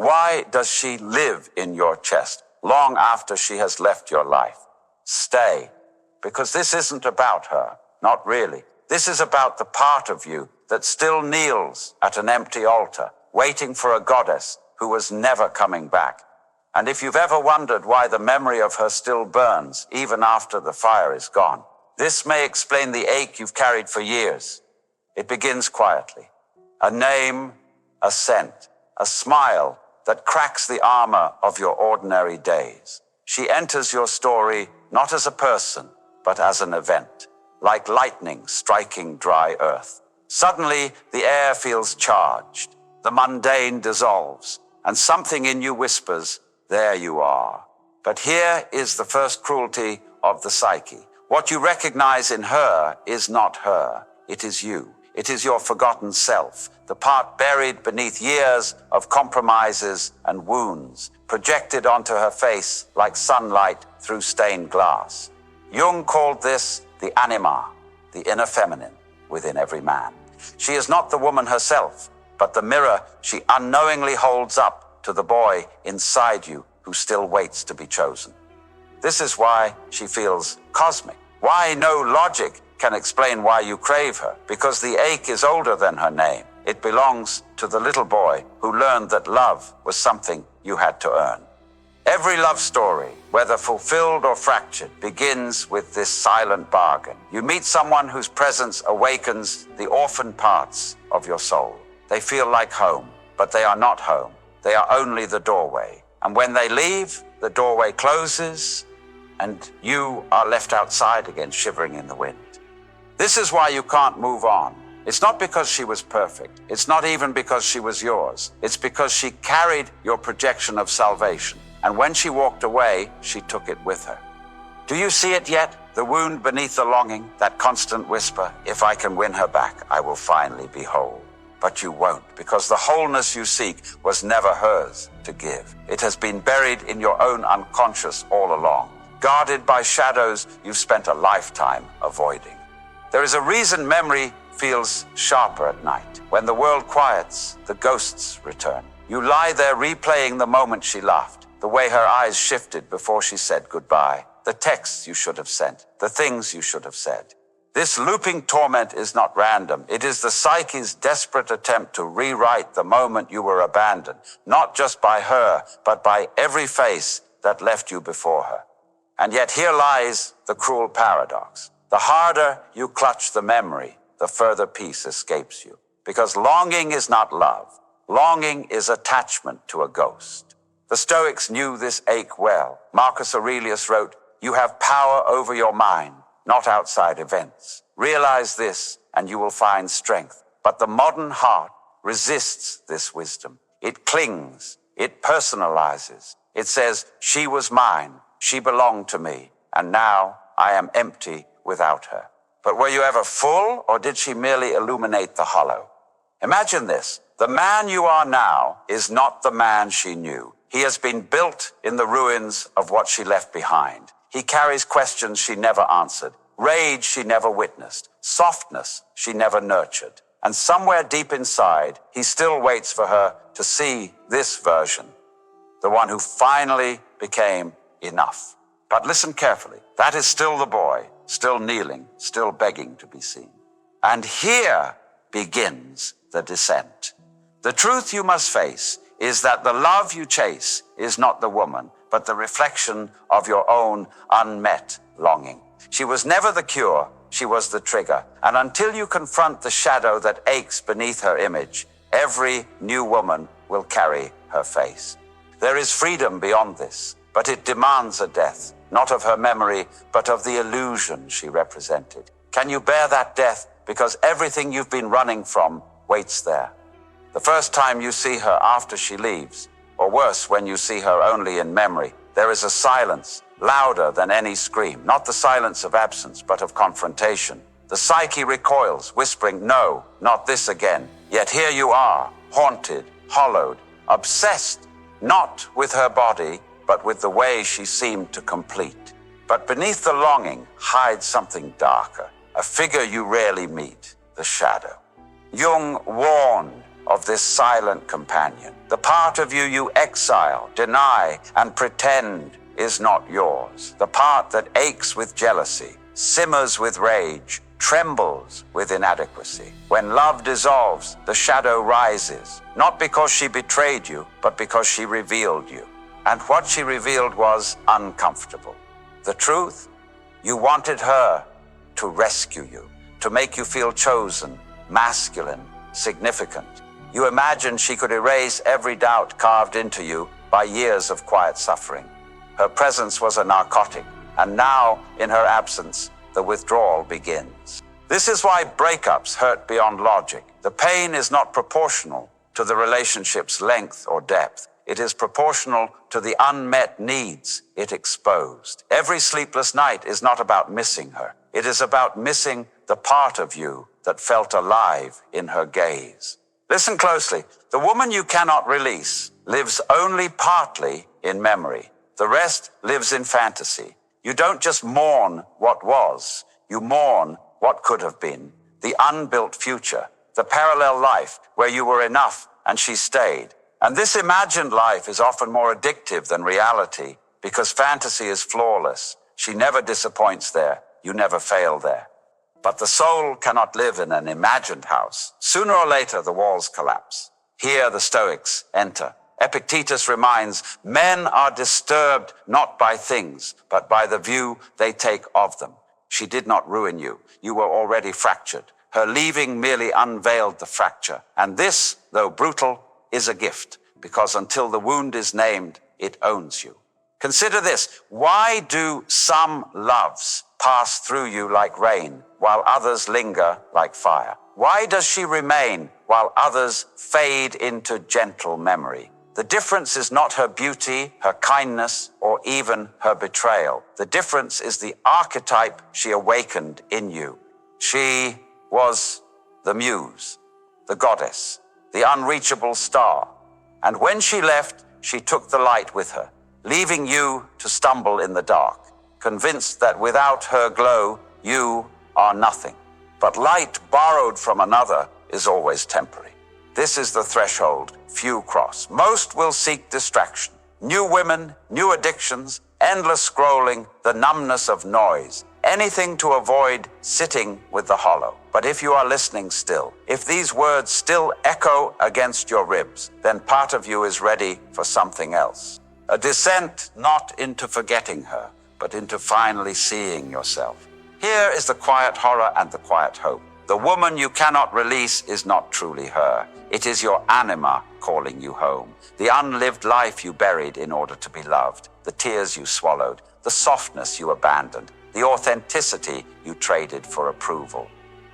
Why does she live in your chest long after she has left your life? Stay, because this isn't about her, not really. This is about the part of you that still kneels at an empty altar, waiting for a goddess who was never coming back. And if you've ever wondered why the memory of her still burns, even after the fire is gone, this may explain the ache you've carried for years. It begins quietly. A name, a scent, a smile that cracks the armor of your ordinary days. She enters your story not as a person, but as an event, like lightning striking dry earth. Suddenly, the air feels charged, the mundane dissolves, and something in you whispers, there you are. But here is the first cruelty of the psyche. What you recognize in her is not her, it is you. It is your forgotten self, the part buried beneath years of compromises and wounds, projected onto her face like sunlight through stained glass. Jung called this the Anima, the inner feminine within every man. She is not the woman herself, but the mirror she unknowingly holds up to the boy inside you who still waits to be chosen. This is why she feels cosmic, why no logic can explain why you crave her, because the ache is older than her name. It belongs to the little boy who learned that love was something you had to earn. Every love story, whether fulfilled or fractured, begins with this silent bargain. You meet someone whose presence awakens the orphan parts of your soul. They feel like home, but they are not home. They are only the doorway. And when they leave, the doorway closes, and you are left outside again, shivering in the wind. This is why you can't move on. It's not because she was perfect. It's not even because she was yours. It's because she carried your projection of salvation. And when she walked away, she took it with her. Do you see it yet? The wound beneath the longing, that constant whisper, if I can win her back, I will finally be whole. But you won't, because the wholeness you seek was never hers to give. It has been buried in your own unconscious all along, guarded by shadows you've spent a lifetime avoiding. There is a reason memory feels sharper at night. When the world quiets, the ghosts return. You lie there replaying the moment she laughed, the way her eyes shifted before she said goodbye, the texts you should have sent, the things you should have said. This looping torment is not random. It is the psyche's desperate attempt to rewrite the moment you were abandoned, not just by her, but by every face that left you before her. And yet here lies the cruel paradox. The harder you clutch the memory, the further peace escapes you. Because longing is not love. Longing is attachment to a ghost. The Stoics knew this ache well. Marcus Aurelius wrote, "You have power over your mind, not outside events. Realize this, and you will find strength." But the modern heart resists this wisdom. It clings. It personalizes. It says, she was mine. She belonged to me. And now I am empty without her. But were you ever full, or did she merely illuminate the hollow? Imagine this. The man you are now is not the man she knew. He has been built in the ruins of what she left behind. He carries questions she never answered, rage she never witnessed, softness she never nurtured. And somewhere deep inside, he still waits for her to see this version, the one who finally became enough. But listen carefully. That is still the boy, still kneeling, still begging to be seen. And here begins the descent. The truth you must face is that the love you chase is not the woman, but the reflection of your own unmet longing. She was never the cure, she was the trigger. And until you confront the shadow that aches beneath her image, every new woman will carry her face. There is freedom beyond this, but it demands a death, not of her memory, but of the illusion she represented. Can you bear that death? Because everything you've been running from waits there. The first time you see her after she leaves, or worse, when you see her only in memory, there is a silence, louder than any scream, not the silence of absence, but of confrontation. The psyche recoils, whispering, no, not this again. Yet here you are, haunted, hollowed, obsessed, not with her body, but with the way she seemed to complete. But beneath the longing hides something darker, a figure you rarely meet, the shadow. Jung warned, of this silent companion. The part of you you exile, deny, and pretend is not yours. The part that aches with jealousy, simmers with rage, trembles with inadequacy. When love dissolves, the shadow rises, not because she betrayed you, but because she revealed you. And what she revealed was uncomfortable. The truth, you wanted her to rescue you, to make you feel chosen, masculine, significant. You imagined she could erase every doubt carved into you by years of quiet suffering. Her presence was a narcotic, and now, in her absence, the withdrawal begins. This is why breakups hurt beyond logic. The pain is not proportional to the relationship's length or depth. It is proportional to the unmet needs it exposed. Every sleepless night is not about missing her. It is about missing the part of you that felt alive in her gaze. Listen closely. The woman you cannot release lives only partly in memory. The rest lives in fantasy. You don't just mourn what was, you mourn what could have been, the unbuilt future, the parallel life where you were enough and she stayed. And this imagined life is often more addictive than reality because fantasy is flawless. She never disappoints there. You never fail there. But the soul cannot live in an imagined house. Sooner or later, the walls collapse. Here the Stoics enter. Epictetus reminds, men are disturbed not by things, but by the view they take of them. She did not ruin you. You were already fractured. Her leaving merely unveiled the fracture. And this, though brutal, is a gift, because until the wound is named, it owns you. Consider this. Why do some loves pass through you like rain, while others linger like fire? Why does she remain, while others fade into gentle memory? The difference is not her beauty, her kindness, or even her betrayal. The difference is the archetype she awakened in you. She was the muse, the goddess, the unreachable star. And when she left, she took the light with her, leaving you to stumble in the dark, convinced that without her glow, you are nothing. But light borrowed from another is always temporary. This is the threshold few cross. Most will seek distraction. New women, new addictions, endless scrolling, the numbness of noise. Anything to avoid sitting with the hollow. But if you are listening still, if these words still echo against your ribs, then part of you is ready for something else. A descent not into forgetting her, but into finally seeing yourself. Here is the quiet horror and the quiet hope. The woman you cannot release is not truly her. It is your anima calling you home. The unlived life you buried in order to be loved. The tears you swallowed. The softness you abandoned. The authenticity you traded for approval.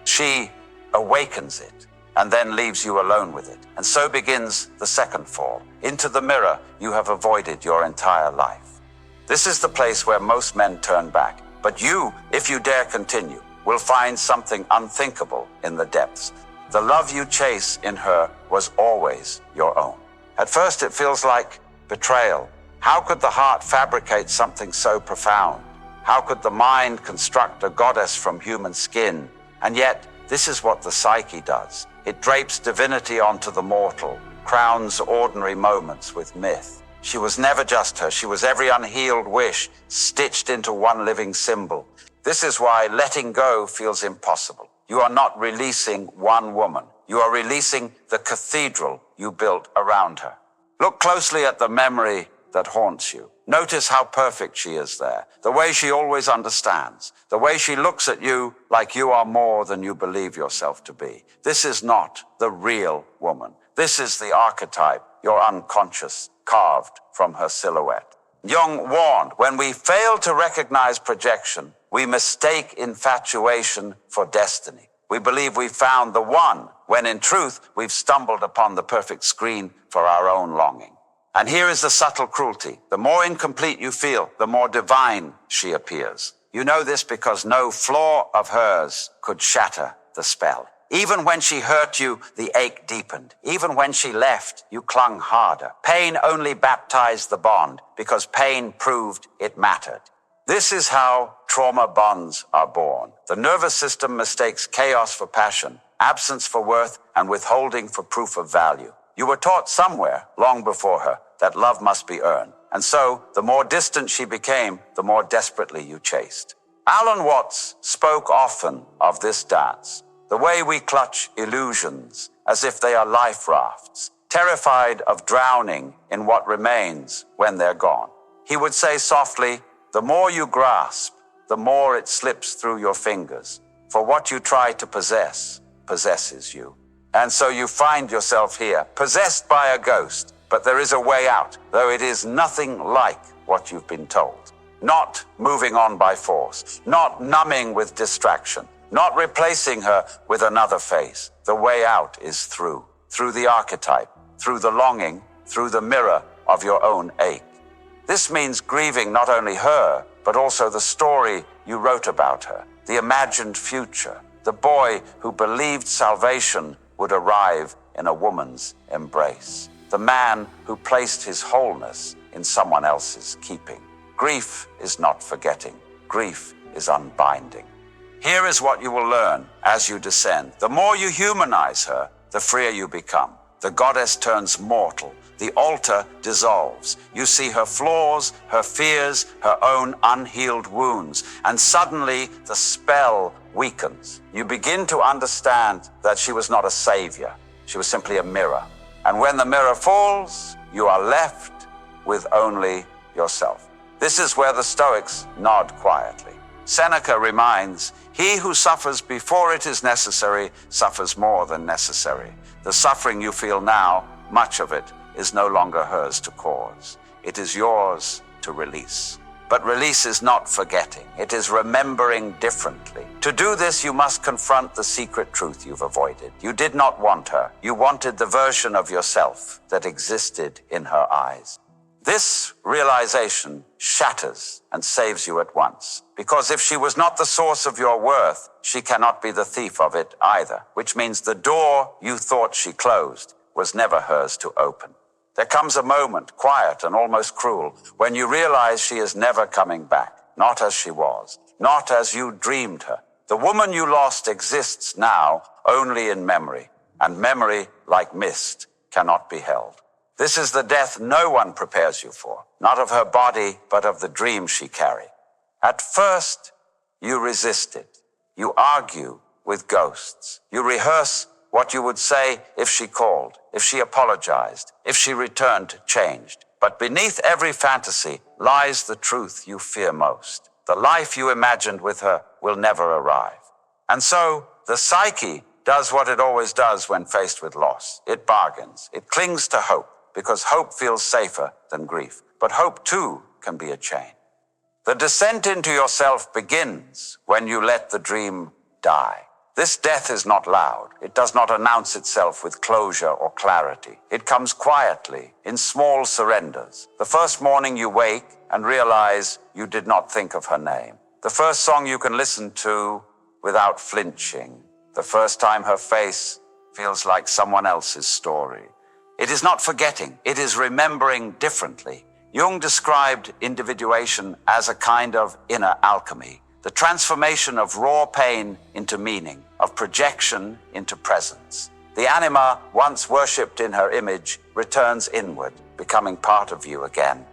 She awakens it and then leaves you alone with it. And so begins the second fall. Into the mirror you have avoided your entire life. This is the place where most men turn back. But you, if you dare continue, will find something unthinkable in the depths. The love you chase in her was always your own. At first it feels like betrayal. How could the heart fabricate something so profound? How could the mind construct a goddess from human skin? And yet, this is what the psyche does. It drapes divinity onto the mortal, crowns ordinary moments with myth. She was never just her. She was every unhealed wish stitched into one living symbol. This is why letting go feels impossible. You are not releasing one woman. You are releasing the cathedral you built around her. Look closely at the memory that haunts you. Notice how perfect she is there. The way she always understands. The way she looks at you like you are more than you believe yourself to be. This is not the real woman. This is the archetype, your unconscious, carved from her silhouette. Jung warned, when we fail to recognize projection, we mistake infatuation for destiny. We believe we've found the one, when in truth, we've stumbled upon the perfect screen for our own longing. And here is the subtle cruelty. The more incomplete you feel, the more divine she appears. You know this because no flaw of hers could shatter the spell. Even when she hurt you, the ache deepened. Even when she left, you clung harder. Pain only baptized the bond because pain proved it mattered. This is how trauma bonds are born. The nervous system mistakes chaos for passion, absence for worth, and withholding for proof of value. You were taught somewhere, long before her, that love must be earned. And so, the more distant she became, the more desperately you chased. Alan Watts spoke often of this dance, the way we clutch illusions as if they are life rafts, terrified of drowning in what remains when they're gone. He would say softly, the more you grasp, the more it slips through your fingers, for what you try to possess possesses you. And so you find yourself here, possessed by a ghost, but there is a way out, though it is nothing like what you've been told. Not moving on by force, not numbing with distraction, not replacing her with another face. The way out is through the archetype, through the longing, through the mirror of your own ache. This means grieving not only her, but also the story you wrote about her, the imagined future, the boy who believed salvation would arrive in a woman's embrace, the man who placed his wholeness in someone else's keeping. Grief is not forgetting. Grief is unbinding. Here is what you will learn as you descend. The more you humanize her, the freer you become. The goddess turns mortal. The altar dissolves. You see her flaws, her fears, her own unhealed wounds, and suddenly the spell weakens. You begin to understand that she was not a savior. She was simply a mirror. And when the mirror falls, you are left with only yourself. This is where the Stoics nod quietly. Seneca reminds, he who suffers before it is necessary suffers more than necessary. The suffering you feel now, much of it, is no longer hers to cause. It is yours to release. But release is not forgetting. It is remembering differently. To do this, you must confront the secret truth you've avoided. You did not want her. You wanted the version of yourself that existed in her eyes. This realization shatters and saves you at once. Because if she was not the source of your worth, she cannot be the thief of it either. Which means the door you thought she closed was never hers to open. There comes a moment, quiet and almost cruel, when you realize she is never coming back. Not as she was, not as you dreamed her. The woman you lost exists now only in memory, and memory, like mist, cannot be held. This is the death no one prepares you for, not of her body, but of the dream she carried. At first, you resisted. You argue with ghosts. You rehearse what you would say if she called, if she apologized, if she returned changed. But beneath every fantasy lies the truth you fear most. The life you imagined with her will never arrive. And so the psyche does what it always does when faced with loss. It bargains. It clings to hope, because hope feels safer than grief. But hope, too, can be a chain. The descent into yourself begins when you let the dream die. This death is not loud. It does not announce itself with closure or clarity. It comes quietly, in small surrenders. The first morning you wake and realize you did not think of her name. The first song you can listen to without flinching. The first time her face feels like someone else's story. It is not forgetting. It is remembering differently. Jung described individuation as a kind of inner alchemy. The transformation of raw pain into meaning, of projection into presence. The anima, once worshipped in her image, returns inward, becoming part of you again.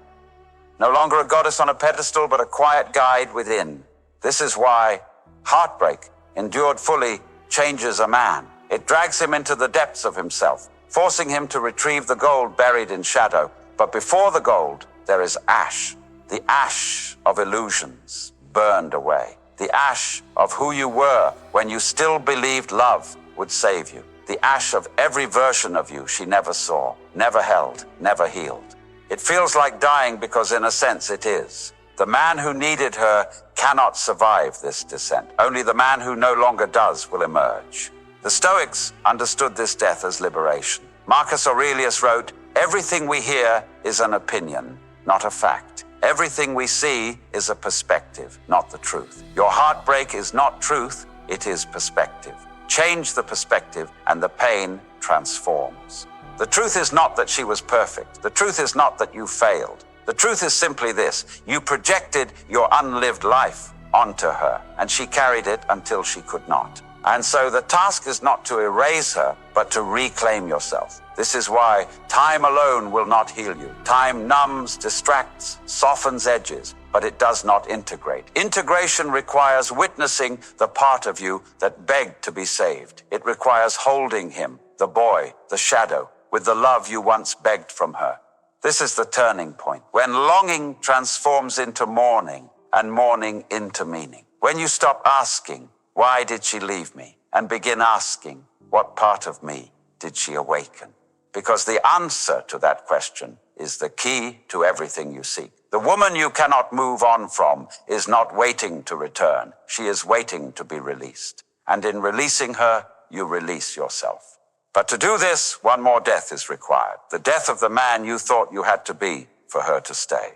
No longer a goddess on a pedestal, but a quiet guide within. This is why heartbreak, endured fully, changes a man. It drags him into the depths of himself, forcing him to retrieve the gold buried in shadow. But before the gold, there is ash, the ash of illusions, burned away. The ash of who you were when you still believed love would save you. The ash of every version of you she never saw, never held, never healed. It feels like dying because in a sense it is. The man who needed her cannot survive this descent. Only the man who no longer does will emerge. The Stoics understood this death as liberation. Marcus Aurelius wrote, "Everything we hear is an opinion, not a fact. Everything we see is a perspective, not the truth. Your heartbreak is not truth, it is perspective. Change the perspective and the pain transforms." The truth is not that she was perfect. The truth is not that you failed. The truth is simply this: you projected your unlived life onto her, and she carried it until she could not. And so the task is not to erase her, but to reclaim yourself. This is why time alone will not heal you. Time numbs, distracts, softens edges, but it does not integrate. Integration requires witnessing the part of you that begged to be saved. It requires holding him, the boy, the shadow, with the love you once begged from her. This is the turning point, when longing transforms into mourning and mourning into meaning. When you stop asking, why did she leave me? And begin asking, what part of me did she awaken? Because the answer to that question is the key to everything you seek. The woman you cannot move on from is not waiting to return. She is waiting to be released. And in releasing her, you release yourself. But to do this, one more death is required. The death of the man you thought you had to be for her to stay.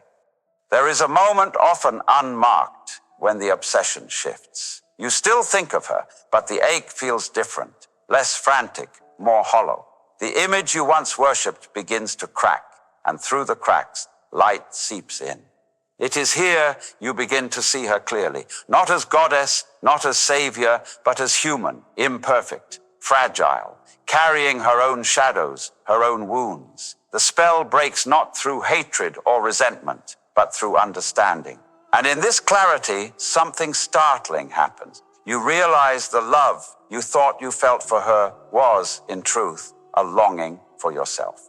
There is a moment often unmarked when the obsession shifts. You still think of her, but the ache feels different, less frantic, more hollow. The image you once worshipped begins to crack, and through the cracks, light seeps in. It is here you begin to see her clearly, not as goddess, not as savior, but as human, imperfect, fragile, carrying her own shadows, her own wounds. The spell breaks not through hatred or resentment, but through understanding. And in this clarity, something startling happens. You realize the love you thought you felt for her was, in truth, a longing for yourself.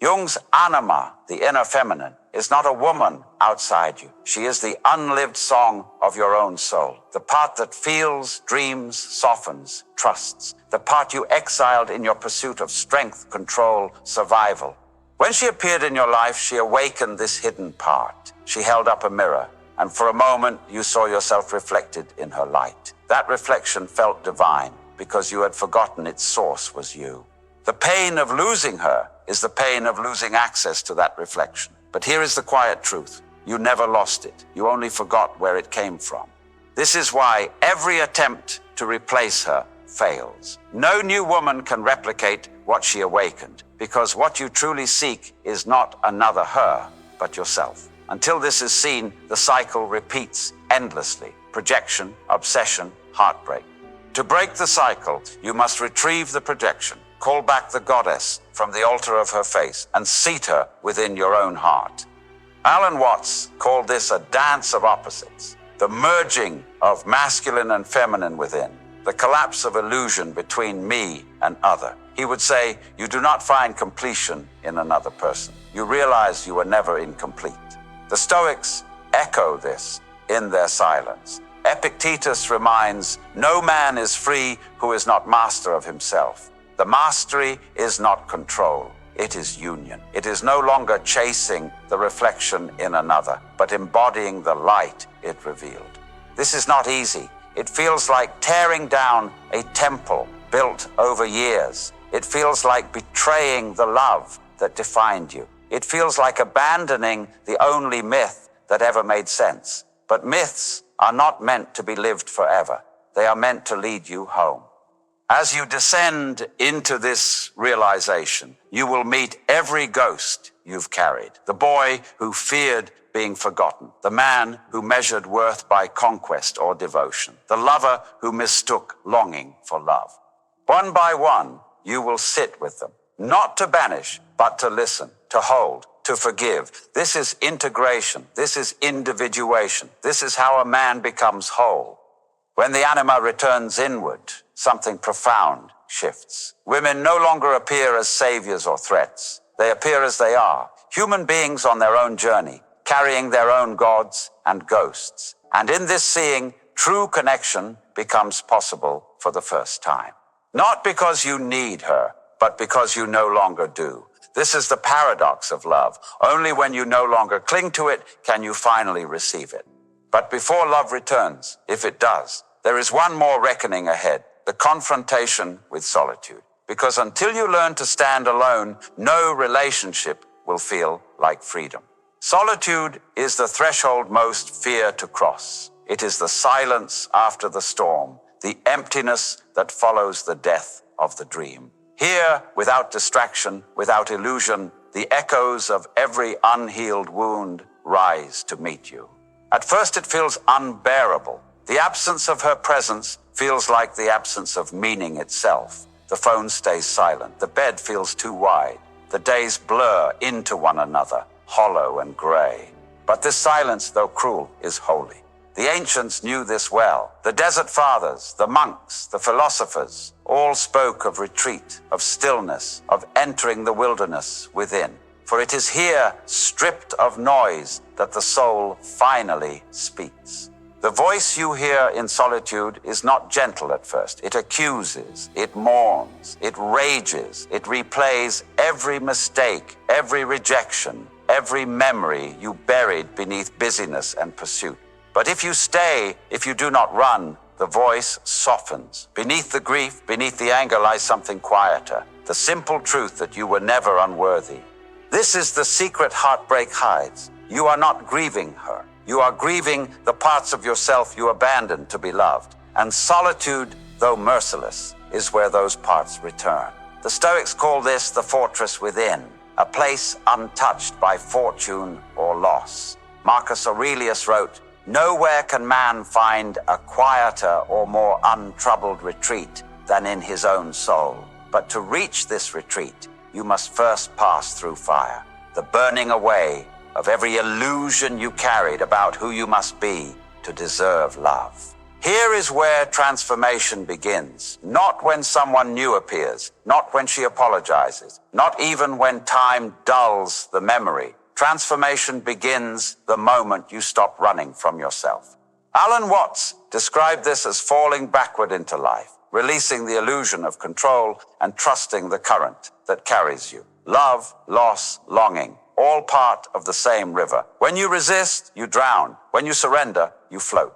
Jung's Anima, the inner feminine, is not a woman outside you. She is the unlived song of your own soul, the part that feels, dreams, softens, trusts, the part you exiled in your pursuit of strength, control, survival. When she appeared in your life, she awakened this hidden part. She held up a mirror, and for a moment you saw yourself reflected in her light. That reflection felt divine because you had forgotten its source was you. The pain of losing her is the pain of losing access to that reflection. But here is the quiet truth. You never lost it. You only forgot where it came from. This is why every attempt to replace her fails. No new woman can replicate what she awakened, because what you truly seek is not another her, but yourself. Until this is seen, the cycle repeats endlessly. Projection, obsession, heartbreak. To break the cycle, you must retrieve the projection, call back the goddess from the altar of her face, and seat her within your own heart. Alan Watts called this a dance of opposites, the merging of masculine and feminine within, the collapse of illusion between me and other. He would say, you do not find completion in another person. You realize you were never incomplete. The Stoics echo this in their silence. Epictetus reminds, no man is free who is not master of himself. The mastery is not control, it is union. It is no longer chasing the reflection in another, but embodying the light it revealed. This is not easy. It feels like tearing down a temple built over years. It feels like betraying the love that defined you. It feels like abandoning the only myth that ever made sense. But myths are not meant to be lived forever. They are meant to lead you home. As you descend into this realization, you will meet every ghost you've carried. The boy who feared being forgotten, the man who measured worth by conquest or devotion, the lover who mistook longing for love. One by one, you will sit with them, not to banish, but to listen, to hold, to forgive. This is integration. This is individuation. This is how a man becomes whole. When the anima returns inward, something profound shifts. Women no longer appear as saviors or threats. They appear as they are, human beings on their own journey, carrying their own gods and ghosts. And in this seeing, true connection becomes possible for the first time. Not because you need her, but because you no longer do. This is the paradox of love. Only when you no longer cling to it can you finally receive it. But before love returns, if it does, there is one more reckoning ahead, the confrontation with solitude. Because until you learn to stand alone, no relationship will feel like freedom. Solitude is the threshold most fear to cross. It is the silence after the storm, the emptiness that follows the death of the dream. Here, without distraction, without illusion, the echoes of every unhealed wound rise to meet you. At first it feels unbearable. The absence of her presence feels like the absence of meaning itself. The phone stays silent. The bed feels too wide. The days blur into one another, hollow and gray. But this silence, though cruel, is holy. The ancients knew this well. The desert fathers, the monks, the philosophers, all spoke of retreat, of stillness, of entering the wilderness within. For it is here, stripped of noise, that the soul finally speaks. The voice you hear in solitude is not gentle at first. It accuses, it mourns, it rages, it replays every mistake, every rejection, every memory you buried beneath busyness and pursuit. But if you stay, if you do not run, the voice softens. Beneath the grief, beneath the anger lies something quieter, the simple truth that you were never unworthy. This is the secret heartbreak hides. You are not grieving her. You are grieving the parts of yourself you abandoned to be loved. And solitude, though merciless, is where those parts return. The Stoics call this the fortress within, a place untouched by fortune or loss. Marcus Aurelius wrote, "Nowhere can man find a quieter or more untroubled retreat than in his own soul. But to reach this retreat, you must first pass through fire, the burning away of every illusion you carried about who you must be to deserve love." Here is where transformation begins, not when someone new appears, not when she apologizes, not even when time dulls the memory. Transformation begins the moment you stop running from yourself. Alan Watts described this as falling backward into life, releasing the illusion of control and trusting the current that carries you. Love, loss, longing, all part of the same river. When you resist, you drown. When you surrender, you float.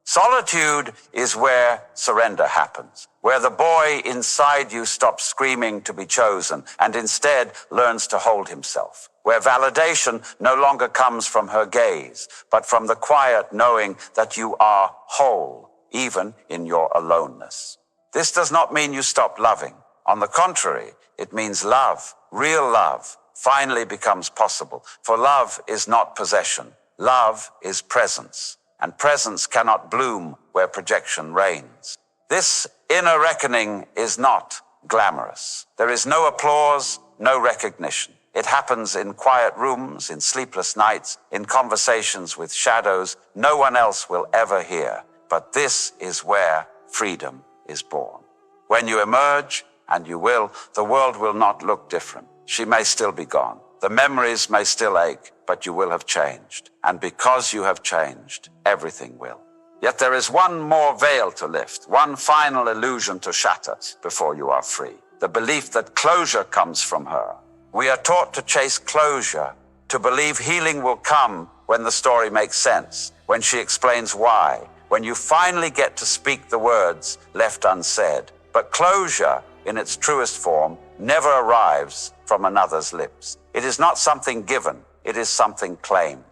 Solitude is where surrender happens, where the boy inside you stops screaming to be chosen and instead learns to hold himself, where validation no longer comes from her gaze, but from the quiet knowing that you are whole, even in your aloneness. This does not mean you stop loving. On the contrary, it means love, real love, finally becomes possible. For love is not possession. Love is presence. And presence cannot bloom where projection reigns. This inner reckoning is not glamorous. There is no applause, no recognition. It happens in quiet rooms, in sleepless nights, in conversations with shadows no one else will ever hear. But this is where freedom is born. When you emerge, and you will, the world will not look different. She may still be gone. The memories may still ache, but you will have changed. And because you have changed, everything will. Yet there is one more veil to lift, one final illusion to shatter before you are free. The belief that closure comes from her. We are taught to chase closure, to believe healing will come when the story makes sense, when she explains why, when you finally get to speak the words left unsaid. But closure, in its truest form, never arrives from another's lips. It is not something given, it is something claimed.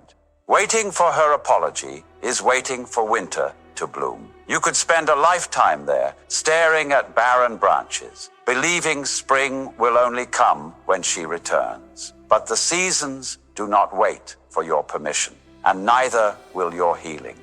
Waiting for her apology is waiting for winter to bloom. You could spend a lifetime there, staring at barren branches, believing spring will only come when she returns. But the seasons do not wait for your permission, and neither will your healing.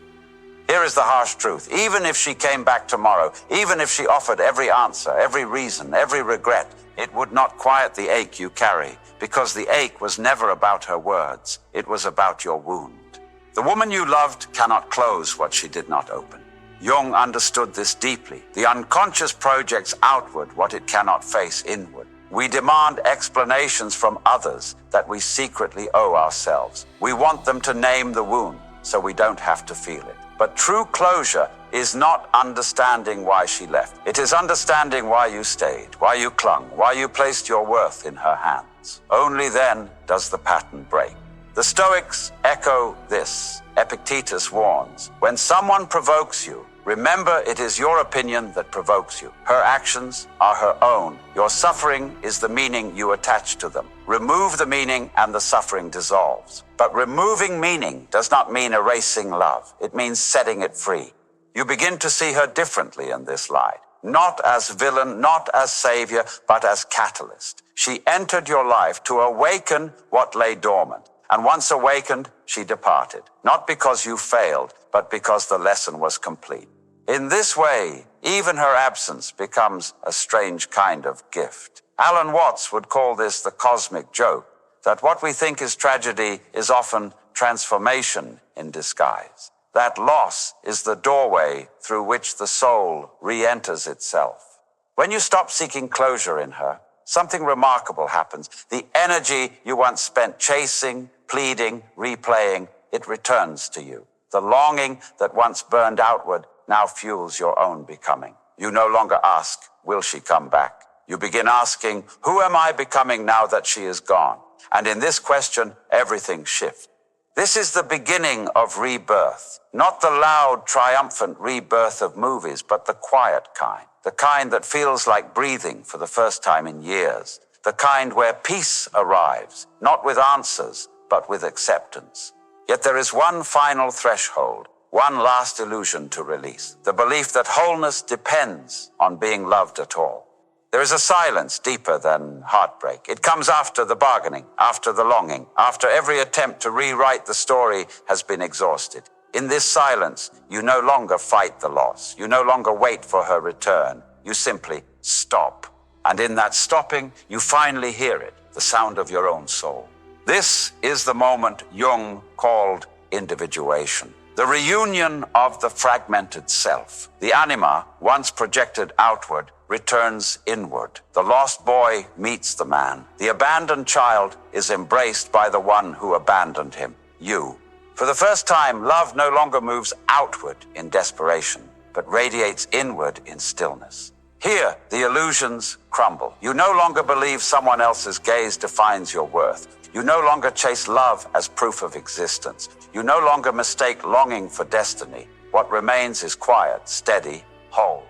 Here is the harsh truth. Even if she came back tomorrow, even if she offered every answer, every reason, every regret, it would not quiet the ache you carry, because the ache was never about her words. It was about your wound. The woman you loved cannot close what she did not open. Jung understood this deeply. The unconscious projects outward what it cannot face inward. We demand explanations from others that we secretly owe ourselves. We want them to name the wound so we don't have to feel it. But true closure is not understanding why she left. It is understanding why you stayed, why you clung, why you placed your worth in her hands. Only then does the pattern break. The Stoics echo this. Epictetus warns, when someone provokes you, remember it is your opinion that provokes you. Her actions are her own. Your suffering is the meaning you attach to them. Remove the meaning and the suffering dissolves. But removing meaning does not mean erasing love. It means setting it free. You begin to see her differently in this light. Not as villain, not as savior, but as catalyst. She entered your life to awaken what lay dormant. And once awakened, she departed. Not because you failed, but because the lesson was complete. In this way, Even her absence becomes a strange kind of gift. Alan Watts would call this the cosmic joke, that what we think is tragedy is often transformation in disguise. That loss is the doorway through which the soul re-enters itself. When you stop seeking closure in her, something remarkable happens. The energy you once spent chasing, pleading, replaying, it returns to you. The longing that once burned outward now fuels your own becoming. You no longer ask, will she come back? You begin asking, who am I becoming now that she is gone? And in this question, everything shifts. This is the beginning of rebirth, not the loud, triumphant rebirth of movies, but the quiet kind, the kind that feels like breathing for the first time in years, the kind where peace arrives, not with answers, but with acceptance. Yet there is one final threshold, one last illusion to release, the belief that wholeness depends on being loved at all. There is a silence deeper than heartbreak. It comes after the bargaining, after the longing, after every attempt to rewrite the story has been exhausted. In this silence, you no longer fight the loss. You no longer wait for her return. You simply stop. And in that stopping, you finally hear it, the sound of your own soul. This is the moment Jung called individuation. The reunion of the fragmented self. The anima, once projected outward, returns inward. The lost boy meets the man. The abandoned child is embraced by the one who abandoned him, you. For the first time, love no longer moves outward in desperation, but radiates inward in stillness. Here, the illusions crumble. You no longer believe someone else's gaze defines your worth. You no longer chase love as proof of existence. You no longer mistake longing for destiny. What remains is quiet, steady, whole.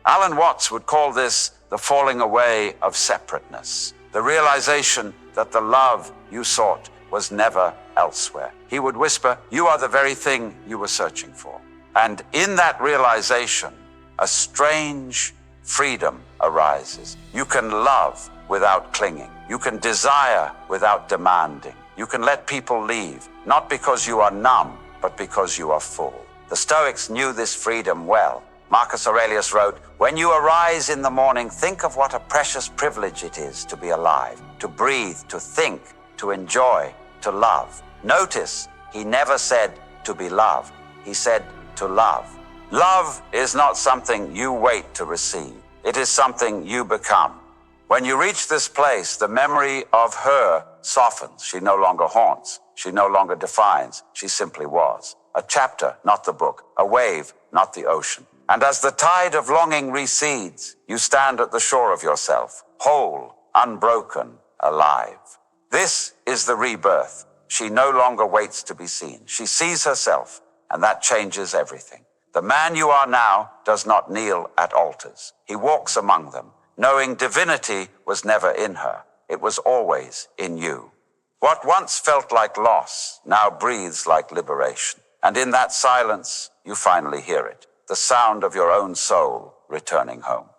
Alan Watts would call this the falling away of separateness, the realization that the love you sought was never elsewhere. He would whisper, you are the very thing you were searching for. And in that realization, a strange freedom arises. You can love without clinging. You can desire without demanding. You can let people leave, not because you are numb, but because you are full. The Stoics knew this freedom well. Marcus Aurelius wrote, when you arise in the morning, think of what a precious privilege it is to be alive, to breathe, to think, to enjoy, to love. Notice, he never said to be loved. He said to love. Love is not something you wait to receive. It is something you become. When you reach this place, the memory of her softens. She no longer haunts. She no longer defines. She simply was. A chapter, not the book. A wave, not the ocean. And as the tide of longing recedes, you stand at the shore of yourself, whole, unbroken, alive. This is the rebirth. She no longer waits to be seen. She sees herself, and that changes everything. The man you are now does not kneel at altars. He walks among them, knowing divinity was never in her. It was always in you. What once felt like loss now breathes like liberation. And in that silence, you finally hear it. The sound of your own soul returning home.